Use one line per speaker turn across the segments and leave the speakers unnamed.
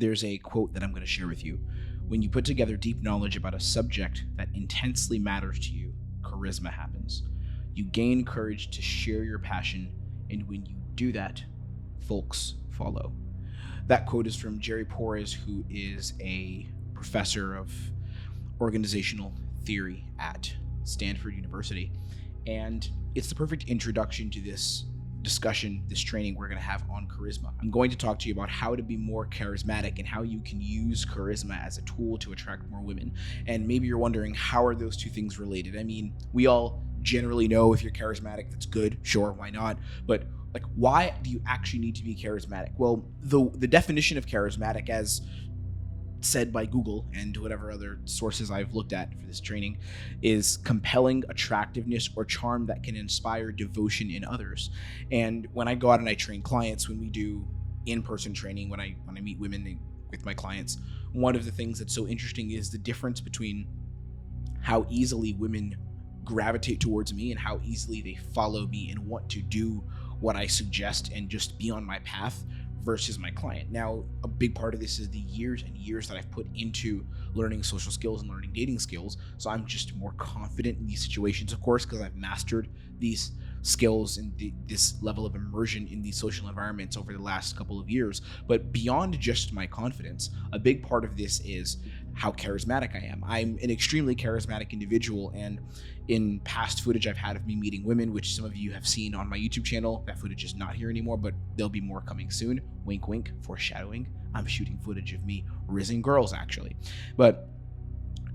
There's a quote that I'm going to share with you. When you put together deep knowledge about a subject that intensely matters to you, charisma happens. You gain courage to share your passion, and when you do that, folks follow. That quote is from Jerry Porras, who is a professor of organizational theory at Stanford University. And it's the perfect introduction to this discussion, this training we're going to have on charisma. I'm going to talk to you about how to be more charismatic and how you can use charisma as a tool to attract more women. And maybe you're wondering, how are those two things related? I mean, we all generally know if you're charismatic, that's good. Sure, why not? But why do you actually need to be charismatic? Well, the definition of charismatic, as said by Google and whatever other sources I've looked at for this training, is compelling attractiveness or charm that can inspire devotion in others. And when I go out and I train clients, when we do in-person training, when I meet women with my clients, one of the things that's so interesting is the difference between how easily women gravitate towards me and how easily they follow me and want to do what I suggest and just be on my path versus my client. Now, a big part of this is the years and years that I've put into learning social skills and learning dating skills. So I'm just more confident in these situations, of course, because I've mastered these skills and this level of immersion in these social environments over the last couple of years. But beyond just my confidence, a big part of this is how charismatic I am. I'm an extremely charismatic individual, and in past footage I've had of me meeting women, which some of you have seen on my YouTube channel, that footage is not here anymore, but there'll be more coming soon. Wink, wink, foreshadowing. I'm shooting footage of me rizzing girls, actually. But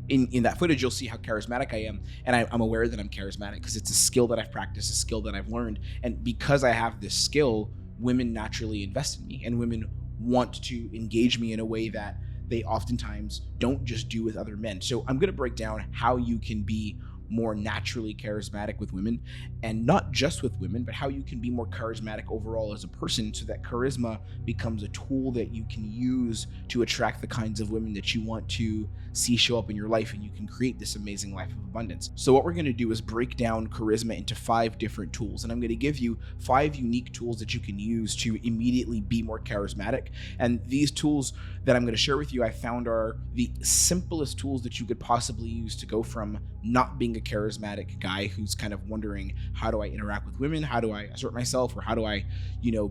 in that footage, you'll see how charismatic I am. And I'm aware that I'm charismatic because it's a skill that I've practiced, a skill that I've learned. And because I have this skill, women naturally invest in me, and women want to engage me in a way that they oftentimes don't just do with other men. So I'm going to break down how you can be more naturally charismatic with women, and not just with women, but how you can be more charismatic overall as a person, so that charisma becomes a tool that you can use to attract the kinds of women that you want to see show up in your life, and you can create this amazing life of abundance. So what we're going to do is break down charisma into 5 different tools, and I'm going to give you 5 unique tools that you can use to immediately be more charismatic. And these tools that I'm going to share with you, I found, are the simplest tools that you could possibly use to go from not being a charismatic guy who's kind of wondering, how do I interact with women? How do I assert myself? Or how do I,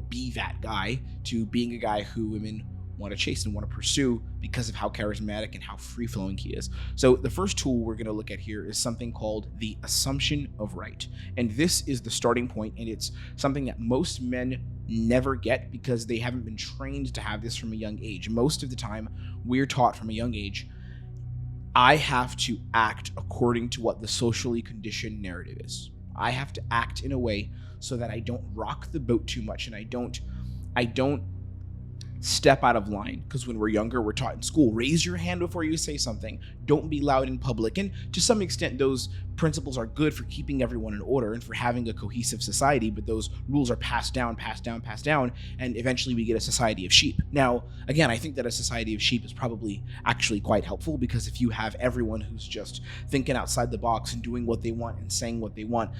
be that guy, to being a guy who women want to chase and want to pursue because of how charismatic and how free-flowing he is. So the first tool we're going to look at here is something called the assumption of right. And this is the starting point, and it's something that most men never get because they haven't been trained to have this from a young age. Most of the time, we're taught from a young age, I have to act according to what the socially conditioned narrative is. I have to act in a way so that I don't rock the boat too much, and I don't step out of line. Because when we're younger, we're taught in school, raise your hand before you say something, don't be loud in public. And to some extent, those principles are good for keeping everyone in order and for having a cohesive society, but those rules are passed down, and eventually we get a society of sheep. Now, again, I think that a society of sheep is probably actually quite helpful, because if you have everyone who's just thinking outside the box and doing what they want and saying what they want,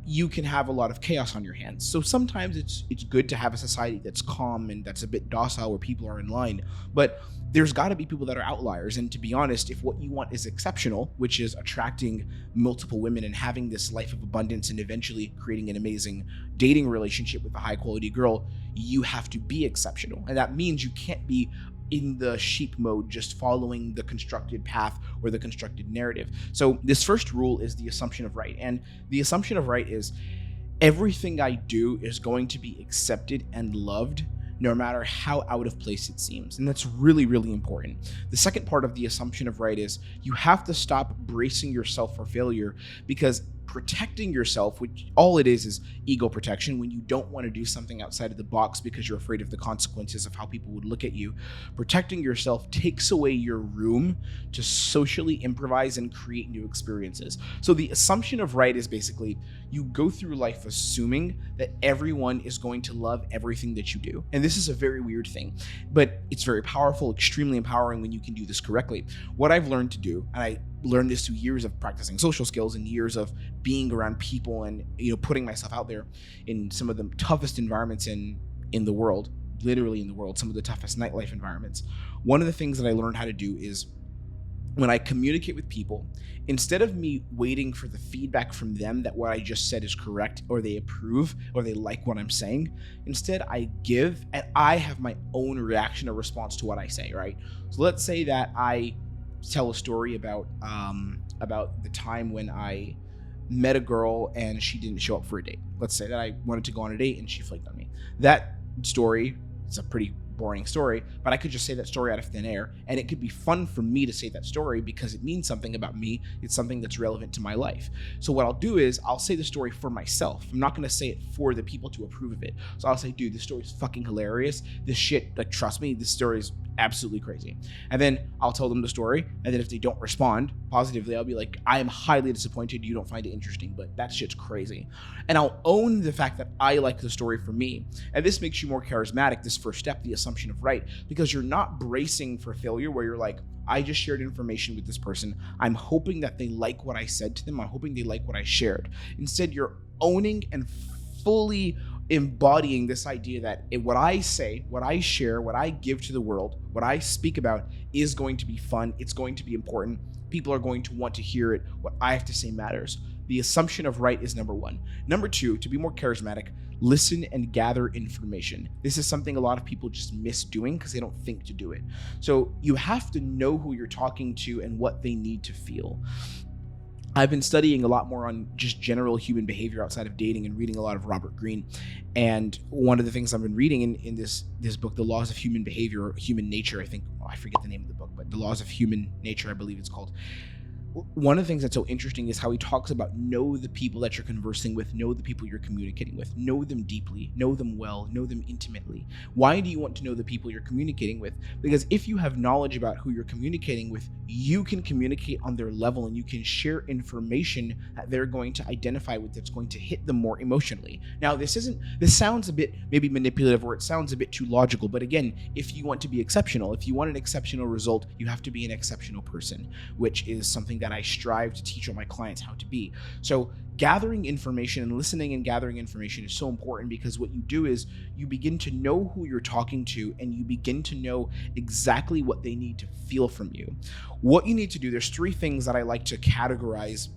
you can have a lot of chaos on your hands. So sometimes it's good to have a society that's calm and that's a bit docile, where people are in line. But there's got to be people that are outliers. And to be honest, if what you want is exceptional, which is attracting multiple women and having this life of abundance and eventually creating an amazing dating relationship with a high quality girl, you have to be exceptional. And that means you can't be in the sheep mode, just following the constructed path or the constructed narrative. So this first rule is the assumption of right. And the assumption of right is everything I do is going to be accepted and loved, no matter how out of place it seems. And that's really, really important. The second part of the assumption of right is you have to stop bracing yourself for failure, because protecting yourself, which all it is ego protection, when you don't want to do something outside of the box because you're afraid of the consequences of how people would look at you. Protecting yourself takes away your room to socially improvise and create new experiences. So the assumption of right is basically you go through life assuming that everyone is going to love everything that you do. And this is a very weird thing, but it's very powerful, extremely empowering when you can do this correctly. What I've learned to do, and I learned this through years of practicing social skills and years of being around people and putting myself out there in some of the toughest environments in the world, literally in the world, some of the toughest nightlife environments. One of the things that I learned how to do is when I communicate with people, instead of me waiting for the feedback from them that what I just said is correct or they approve or they like what I'm saying, instead I give and I have my own reaction or response to what I say, right? So let's say that I tell a story about the time when I met a girl and she didn't show up for a date. Let's say that I wanted to go on a date and she flaked on me. That story, it's a pretty boring story, but I could just say that story out of thin air, and it could be fun for me to say that story because it means something about me. It's something that's relevant to my life. So what I'll do is I'll say the story for myself. I'm not going to say it for the people to approve of it. So I'll say, dude, this story is fucking hilarious. This shit, like, trust me, this story is absolutely crazy. And then I'll tell them the story, and then if they don't respond positively, I'll be like, I am highly disappointed you don't find it interesting, but that shit's crazy. And I'll own the fact that I like the story for me. And this makes you more charismatic, this first step, the assumption of right, because you're not bracing for failure where you're like, I just shared information with this person. I'm hoping that they like what I said to them. I'm hoping they like what I shared. Instead, you're owning and fully embodying this idea that what I say, what I share, what I give to the world, what I speak about is going to be fun. It's going to be important. People are going to want to hear it. What I have to say matters. The assumption of right is number one. Number two, to be more charismatic, listen and gather information. This is something a lot of people just miss doing because they don't think to do it. So you have to know who you're talking to and what they need to feel. I've been studying a lot more on just general human behavior outside of dating and reading a lot of Robert Greene. And one of the things I've been reading in this book, The Laws of Human Behavior, or Human Nature, I think, I forget the name of the book, but The Laws of Human Nature, I believe it's called. One of the things that's so interesting is how he talks about know the people that you're conversing with, know the people you're communicating with, know them deeply, know them well, know them intimately. Why do you want to know the people you're communicating with? Because if you have knowledge about who you're communicating with, you can communicate on their level and you can share information that they're going to identify with that's going to hit them more emotionally. Now, this sounds a bit maybe manipulative or it sounds a bit too logical, but again, if you want to be exceptional, if you want an exceptional result, you have to be an exceptional person, which is something that I strive to teach all my clients how to be. So gathering information and listening and gathering information is so important because what you do is you begin to know who you're talking to and you begin to know exactly what they need to feel from you. What you need to do, there's three things that I like to categorize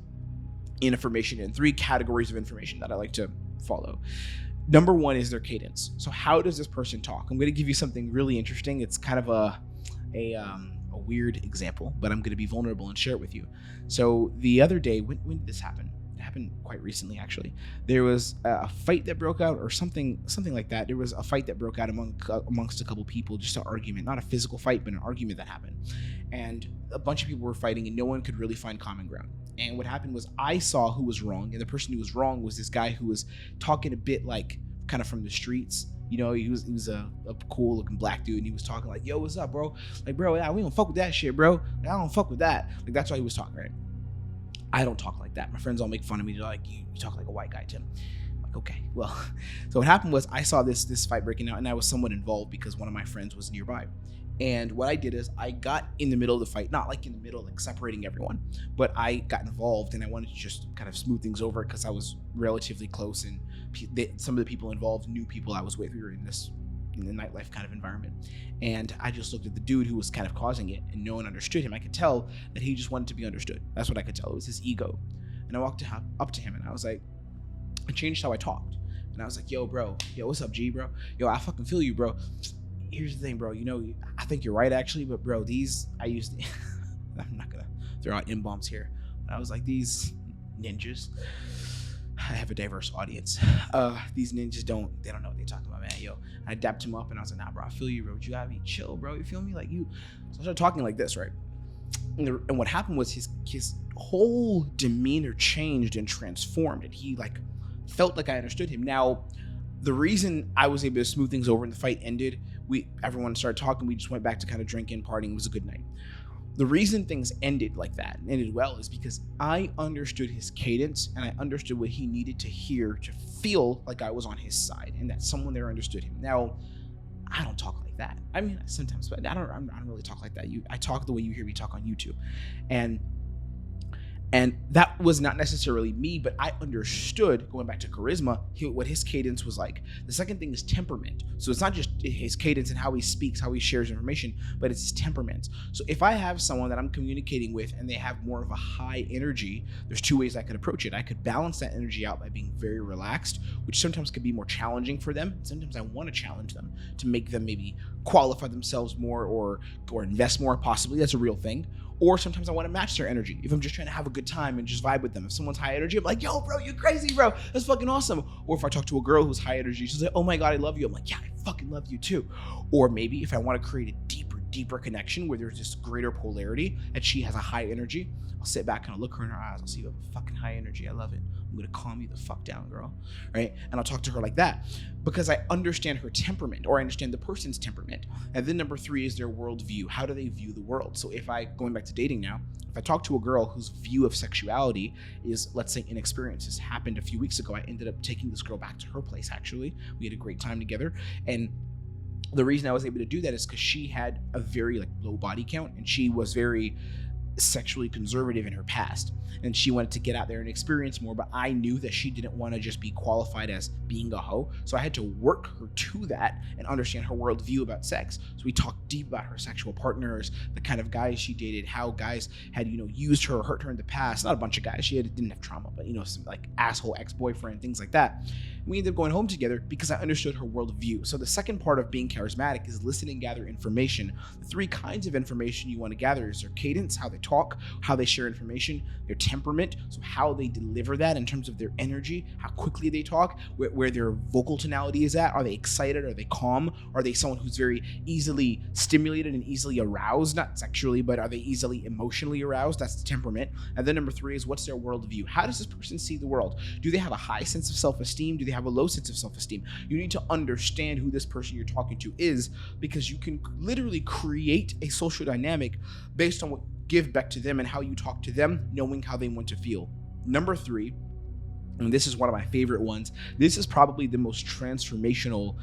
information in, three categories of information that I like to follow. Number one is their cadence. So how does this person talk? I'm going to give you something really interesting. It's kind of a weird example, but I'm going to be vulnerable and share it with you. So the other day, when did this happen? It happened quite recently, actually. There was a fight that broke out, or something like that. There was a fight that broke out amongst a couple people, just an argument, not a physical fight, but an argument that happened. And a bunch of people were fighting, and no one could really find common ground. And what happened was I saw who was wrong, and the person who was wrong was this guy who was talking a bit like kind of from the streets. You know, he was a cool looking black dude, and he was talking like, yo, what's up, bro? Like, bro, yeah, we don't fuck with that shit, bro. Like, I don't fuck with that. Like, that's why he was talking, right? I don't talk like that. My friends all make fun of me. They're like, you talk like a white guy, Tim. I'm like, okay, well. So what happened was I saw this fight breaking out, and I was somewhat involved because one of my friends was nearby. And what I did is I got in the middle of the fight, not like in the middle, like separating everyone, but I got involved and I wanted to just kind of smooth things over because I was relatively close and some of the people involved knew people I was with. We were in the nightlife kind of environment. And I just looked at the dude who was kind of causing it and no one understood him. I could tell that he just wanted to be understood. That's what I could tell. It was his ego. And I walked up to him and I was like, I changed how I talked. And I was like, yo, bro, what's up, G, bro? Yo, I fucking feel you, bro. Here's the thing, bro. You know, I think you're right, actually, but bro, I'm not gonna throw out M-bombs here. But I was like, these ninjas, I have a diverse audience. These ninjas they don't know what they're talking about, man. Yo, I dapped him up and I was like, nah, bro, I feel you, bro. You gotta be chill, bro. You feel me? Like you. So I started talking like this, right? And what happened was his whole demeanor changed and transformed, and he like felt like I understood him. Now, the reason I was able to smooth things over and the fight ended, everyone started talking. We just went back to kind of drinking, partying. It was a good night. The reason things ended like that and ended well is because I understood his cadence and I understood what he needed to hear to feel like I was on his side and that someone there understood him. Now, I don't talk like that. I mean, sometimes, but I don't really talk like that. I talk the way you hear me talk on YouTube. And And that was not necessarily me, but I understood, going back to charisma, what his cadence was like. The second thing is temperament. So it's not just his cadence and how he speaks, how he shares information, but it's his temperament. So if I have someone that I'm communicating with and they have more of a high energy, there's two ways I could approach it. I could balance that energy out by being very relaxed, which sometimes could be more challenging for them. Sometimes I want to challenge them to make them maybe qualify themselves more or invest more, possibly. That's a real thing. Or sometimes I want to match their energy. If I'm just trying to have a good time and just vibe with them. If someone's high energy, I'm like, yo, bro, you're crazy, bro. That's fucking awesome. Or if I talk to a girl who's high energy, she's like, oh my God, I love you. I'm like, yeah, I fucking love you too. Or maybe if I want to create a deeper connection where there's this greater polarity and she has a high energy, I'll sit back and I'll look her in her eyes. I'll see you have a fucking high energy. I love it. I'm going to calm you the fuck down, girl. Right? And I'll talk to her like that because I understand her temperament, or I understand the person's temperament. And then number 3 is their worldview. How do they view the world? So if going back to dating now, if I talk to a girl whose view of sexuality is, let's say, inexperienced. This happened a few weeks ago. I ended up taking this girl back to her place, actually. We had a great time together. And the reason I was able to do that is because she had a very low body count, and she was very sexually conservative in her past, and she wanted to get out there and experience more. But I knew that she didn't want to just be qualified as being a hoe, so I had to work her to that and understand her worldview about sex. So we talked deep about her sexual partners, the kind of guys she dated, how guys had used her or hurt her in the past. Not a bunch of guys, didn't have trauma, but some asshole ex-boyfriend, things like that. We ended up going home together because I understood her worldview. So the second part of being charismatic is listen and gather information. The 3 kinds of information you want to gather is their cadence, how they talk, how they share information, their temperament, so how they deliver that in terms of their energy, how quickly they talk, where their vocal tonality is at. Are they excited? Are they calm? Are they someone who's very easily stimulated and easily aroused? Not sexually, but are they easily emotionally aroused? That's the temperament. And then number 3 is what's their worldview? How does this person see the world? Do they have a high sense of self-esteem? Do they have a low sense of self-esteem? You need to understand who this person you're talking to is, because you can literally create a social dynamic based on what you give back to them and how you talk to them, knowing how they want to feel. Number 3, and this is one of my favorite ones, this is probably the most transformational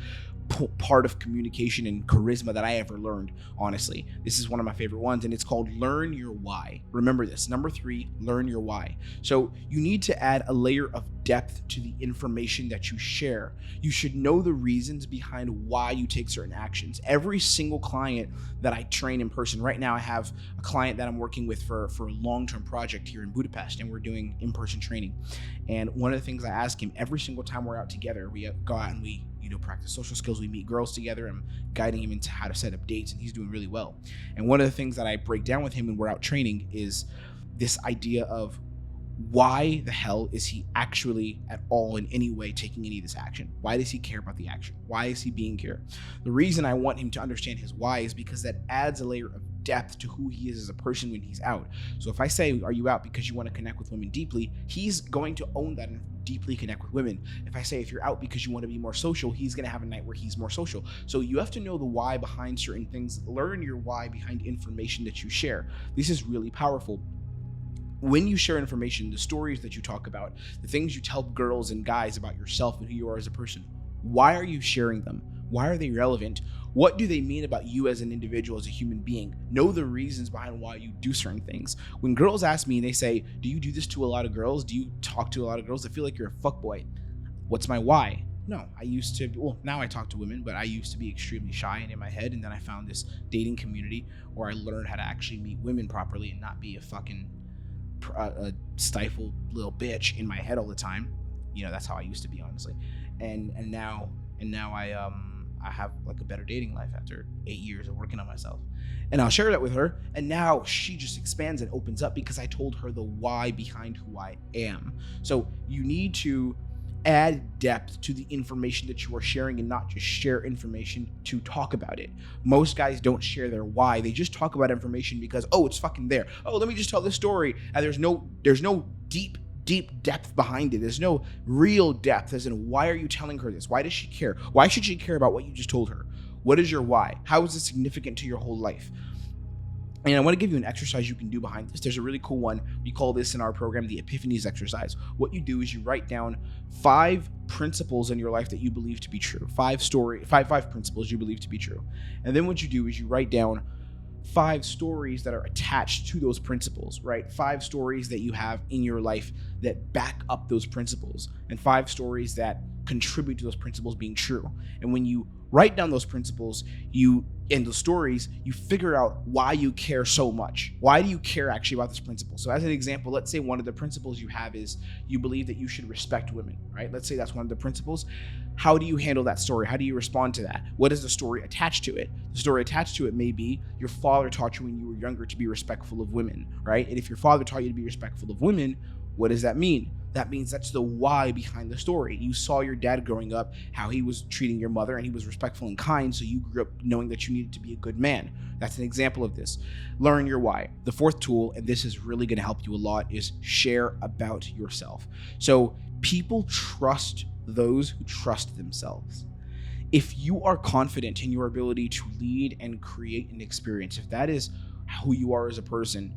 part of communication and charisma that I ever learned, honestly. This is one of my favorite ones, and it's called learn your why. Remember this. Number 3, learn your why. So you need to add a layer of depth to the information that you share. You should know the reasons behind why you take certain actions. Every single client that I train in person, right now I have a client that I'm working with for a long-term project here in Budapest, and we're doing in-person training. And one of the things I ask him every single time we're out together, we go out and we practice social skills. We meet girls together. I'm guiding him into how to set up dates, and he's doing really well. And one of the things that I break down with him when we're out training is this idea of why the hell is he actually at all in any way taking any of this action? Why does he care about the action? Why is he being here? The reason I want him to understand his why is because that adds a layer of depth to who he is as a person when he's out. So if I say, are you out because you want to connect with women deeply? He's going to own that and deeply connect with women. If I say, if you're out because you want to be more social, he's going to have a night where he's more social. So you have to know the why behind certain things. Learn your why behind information that you share. This is really powerful. When you share information, the stories that you talk about, the things you tell girls and guys about yourself and who you are as a person, why are you sharing them? Why are they relevant? What do they mean about you as an individual, as a human being? Know the reasons behind why you do certain things. When girls ask me and they say, do you do this to a lot of girls? Do you talk to a lot of girls? I feel like you're a fuckboy. What's my why? No, I used to, well, now I talk to women, but I used to be extremely shy and in my head. And then I found this dating community where I learned how to actually meet women properly and not be a fucking a stifled little bitch in my head all the time. That's how I used to be, honestly. And now I have like a better dating life after 8 years of working on myself. And I'll share that with her. And now she just expands and opens up because I told her the why behind who I am. So you need to add depth to the information that you are sharing and not just share information to talk about it. Most guys don't share their why. They just talk about information because, oh, it's fucking there. Oh, let me just tell this story. And there's no deep depth behind it. There's no real depth as in, why are you telling her this? Why does she care? Why should she care about what you just told her? What is your why? How is it significant to your whole life? And I want to give you an exercise you can do behind this. There's a really cool one. We call this in our program the Epiphanies exercise. What you do is you write down 5 principles in your life that you believe to be true. 5 principles you believe to be true. And then what you do is you write down 5 stories that are attached to those principles, right? 5 stories that you have in your life that back up those principles, and 5 stories that contribute to those principles being true. And when you write down those principles, in those stories, you figure out why you care so much. Why do you care actually about this principle? So as an example, let's say one of the principles you have is you believe that you should respect women, right? Let's say that's one of the principles. How do you handle that story? How do you respond to that? What is the story attached to it? The story attached to it may be your father taught you when you were younger to be respectful of women, right? And if your father taught you to be respectful of women, what does that mean? That means that's the why behind the story. You saw your dad growing up, how he was treating your mother, and he was respectful and kind, so you grew up knowing that you needed to be a good man. That's an example of this. Learn your why. The 4th tool, and this is really going to help you a lot, is share about yourself. So people trust those who trust themselves. If you are confident in your ability to lead and create an experience, if that is who you are as a person,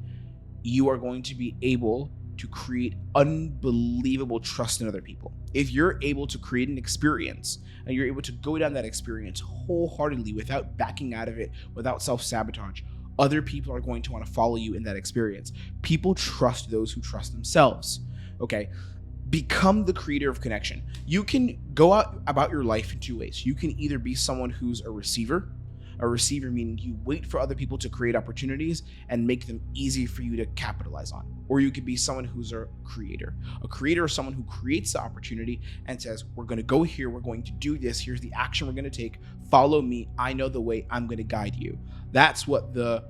you are going to be able to create unbelievable trust in other people. If you're able to create an experience and you're able to go down that experience wholeheartedly without backing out of it, without self-sabotage, other people are going to want to follow you in that experience. People trust those who trust themselves. Okay. Become the creator of connection. You can go out about your life in 2 ways. You can either be someone who's a receiver meaning you wait for other people to create opportunities and make them easy for you to capitalize on. Or you could be someone who's a creator. A creator is someone who creates the opportunity and says, we're going to go here, we're going to do this, here's the action we're going to take, follow me, I know the way, I'm going to guide you. That's what the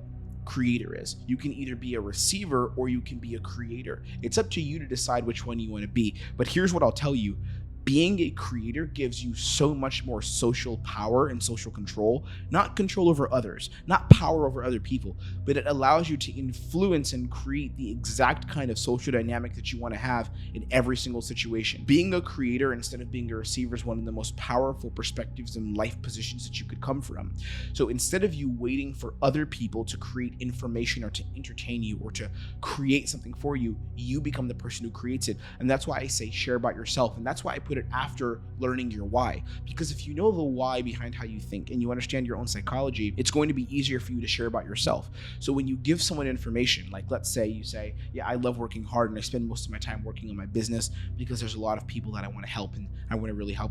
creator is. You can either be a receiver or you can be a creator. It's up to you to decide which one you want to be. But here's what I'll tell you. Being a creator gives you so much more social power and social control, not control over others, not power over other people, but it allows you to influence and create the exact kind of social dynamic that you want to have in every single situation. Being a creator instead of being a receiver is one of the most powerful perspectives and life positions that you could come from. So instead of you waiting for other people to create information or to entertain you or to create something for you, you become the person who creates it. And that's why I say share about yourself. And that's why I put it after learning your why, because if you know the why behind how you think and you understand your own psychology, it's going to be easier for you to share about yourself. So when you give someone information, like let's say you say, yeah, I love working hard and I spend most of my time working on my business because there's a lot of people that I want to help and I want to really help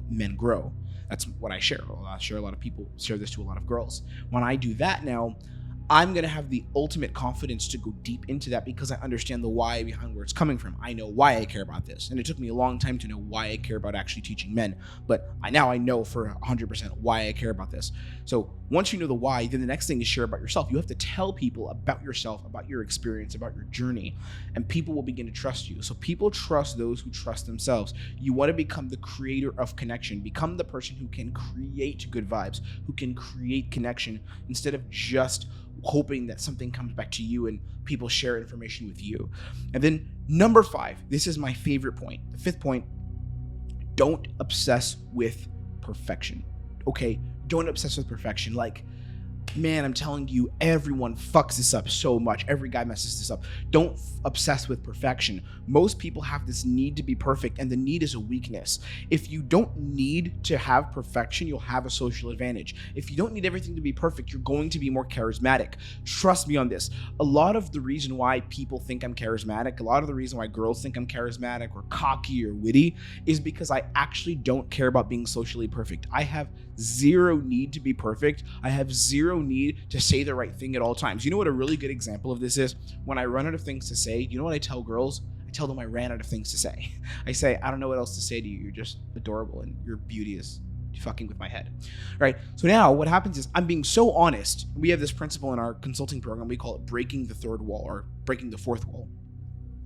men grow. That's what I share. I share a lot of people, share this to a lot of girls. When I do that now, I'm going to have the ultimate confidence to go deep into that because I understand the why behind where it's coming from. I know why I care about this. And it took me a long time to know why I care about actually teaching men. But I know for 100% why I care about this. So once you know the why, then the next thing is share about yourself. You have to tell people about yourself, about your experience, about your journey, and people will begin to trust you. So people trust those who trust themselves. You want to become the creator of connection. Become the person who can create good vibes, who can create connection instead of just hoping that something comes back to you and people share information with you. And then number 5, this is my favorite point. The 5th point, don't obsess with perfection. Okay, don't obsess with perfection. Like, man, I'm telling you, everyone fucks this up so much. Every guy messes this up. Don't obsess with perfection. Most people have this need to be perfect, and the need is a weakness. If you don't need to have perfection, you'll have a social advantage. If you don't need everything to be perfect, you're going to be more charismatic. Trust me on this. A lot of the reason why people think I'm charismatic, a lot of the reason why girls think I'm charismatic or cocky or witty is because I actually don't care about being socially perfect. I have zero need to be perfect. I have zero need to say the right thing at all times. You know what a really good example of this is? When I run out of things to say, you know what I tell girls? I tell them I ran out of things to say. I say, I don't know what else to say to you. You're just adorable and your beauty is fucking with my head. All right. So now what happens is I'm being so honest. We have this principle in our consulting program. We call it breaking the 3rd wall or breaking the 4th wall.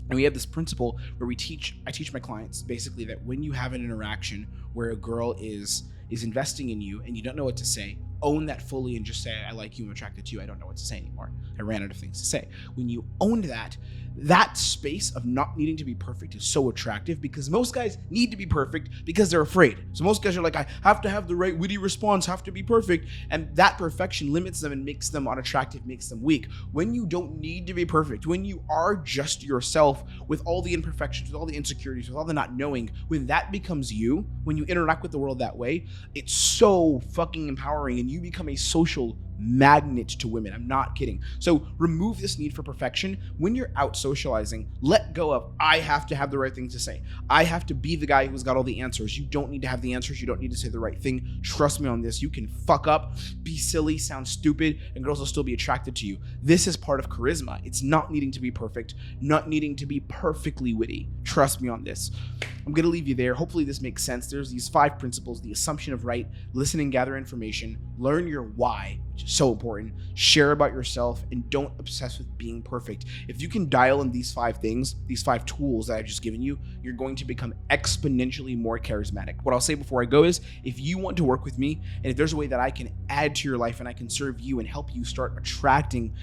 And we have this principle where I teach my clients basically that when you have an interaction where a girl is investing in you and you don't know what to say, own that fully and just say, I like you, I'm attracted to you, I don't know what to say anymore. I ran out of things to say. When you own that space of not needing to be perfect is so attractive because most guys need to be perfect because they're afraid. So most guys are like, I have to have the right witty response, have to be perfect. And that perfection limits them and makes them unattractive, makes them weak. When you don't need to be perfect, when you are just yourself with all the imperfections, with all the insecurities, with all the not knowing, when that becomes you, when you interact with the world that way, it's so fucking empowering and and you become a social magnet to women. I'm not kidding. So remove this need for perfection. When you're out socializing, let go of, I have to have the right thing to say. I have to be the guy who's got all the answers. You don't need to have the answers. You don't need to say the right thing. Trust me on this. You can fuck up, be silly, sound stupid, and girls will still be attracted to you. This is part of charisma. It's not needing to be perfect, not needing to be perfectly witty. Trust me on this. I'm going to leave you there. Hopefully this makes sense. There's these 5 principles: the assumption of right, listen and gather information, learn your why, which is so important, share about yourself, and don't obsess with being perfect. If you can dial in these 5 things, these 5 tools that I've just given you, you're going to become exponentially more charismatic. What I'll say before I go is, if you want to work with me, and if there's a way that I can add to your life and I can serve you and help you start attracting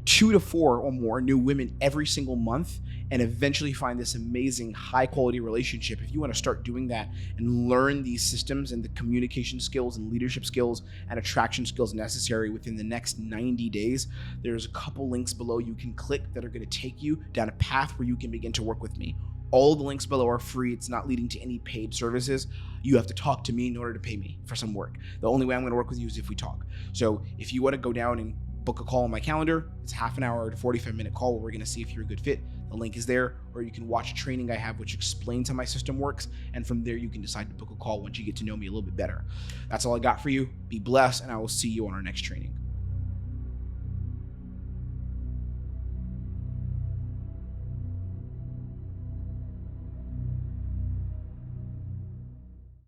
2 to 4 or more new women every single month and eventually find this amazing high quality relationship, if you want to start doing that and learn these systems and the communication skills and leadership skills and attraction skills necessary within the next 90 days, there's a couple links below you can click that are going to take you down a path where you can begin to work with me. All the links below are free. It's not leading to any paid services. You have to talk to me in order to pay me for some work. The only way I'm going to work with you is if we talk. So if you want to go down and book a call on my calendar, it's half an hour to 45-minute call where we're going to see if you're a good fit. The link is there, or you can watch a training I have which explains how my system works, and from there you can decide to book a call once you get to know me a little bit better. That's all I got for you. Be blessed, and I will see you on our next training.